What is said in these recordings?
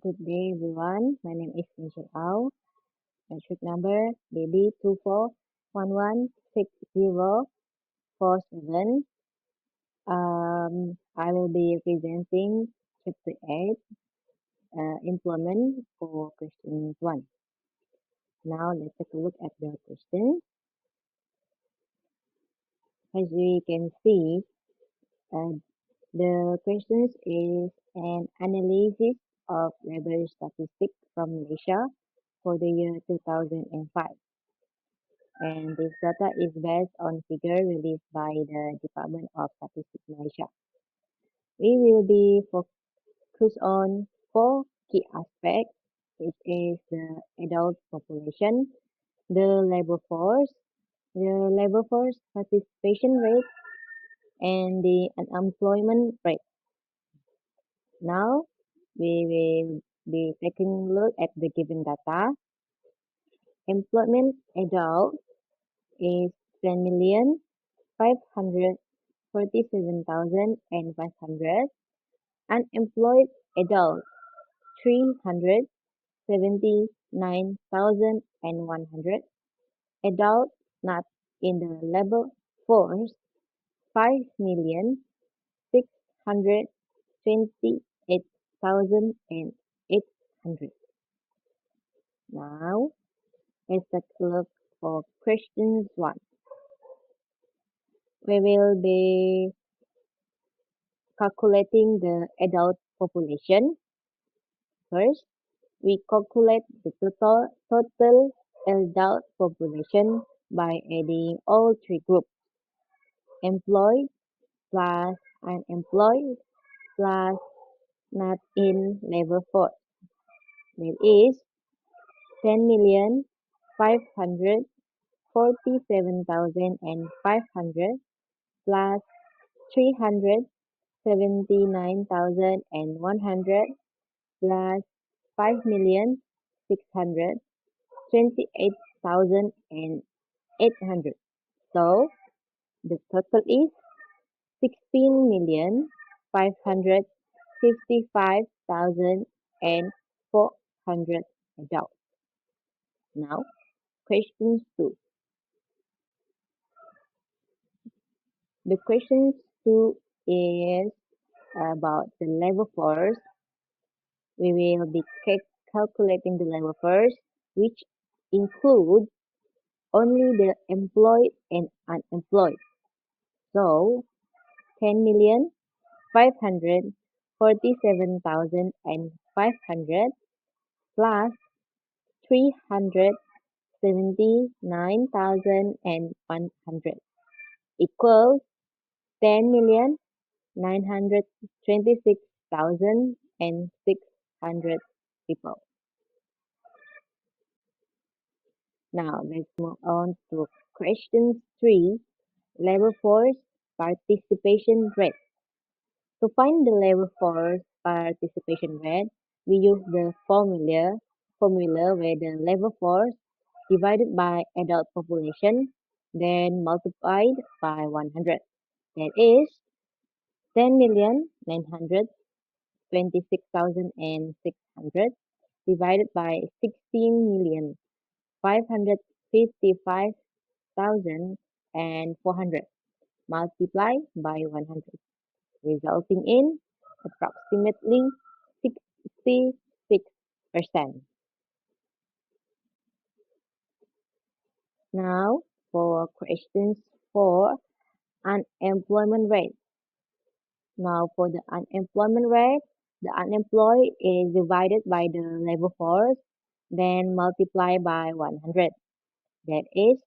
Good day, everyone. My name is Michelle Au. Metric number BB24116047. I will be presenting chapter 8, employment for question 1. Now let's take a look at the question. As we can see, uh, the questions is an analysis of labor statistics from Malaysia for the year 2005. And this data is based on figure released by the Department of Statistics Malaysia. We will be focused on four key aspects, which is the adult population, the labor force participation rate, and the unemployment rate. Now, we will be taking a look at the given data. Employment adult is 10,547,500. Unemployed adults 379,100. Adults not in the labor force 5,628,800. Now let's take a look for question 1. We will be calculating the adult population. First, we calculate the total adult population by adding all three groups: employed plus unemployed plus not in labor force. That is 10,547,500 plus 379,100 plus 5,628,800. So the total is 16,555,400 adults. Now, question 2. The question 2 is about the labor force. We will be calculating the labor force, which includes only the employed and unemployed. So 10,547,500 plus 379,100 equals 10,926,600 people. Now let's move on to question 3, labor force participation rate. To find the labor force participation rate, we use the formula where the labor force divided by adult population, then multiplied by 100. That is 10,926,600 divided by 16,555,400 multiplied by 100, resulting in approximately 66%. Now, for questions 4, unemployment rate. Now, for the unemployment rate, the unemployed is divided by the labor force, then multiplied by 100. That is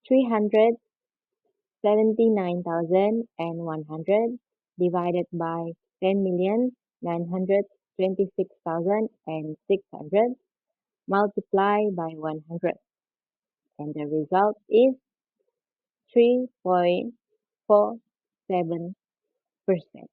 379,100 divided by 10,926,600 multiplied by 100. And the result is 3.47%.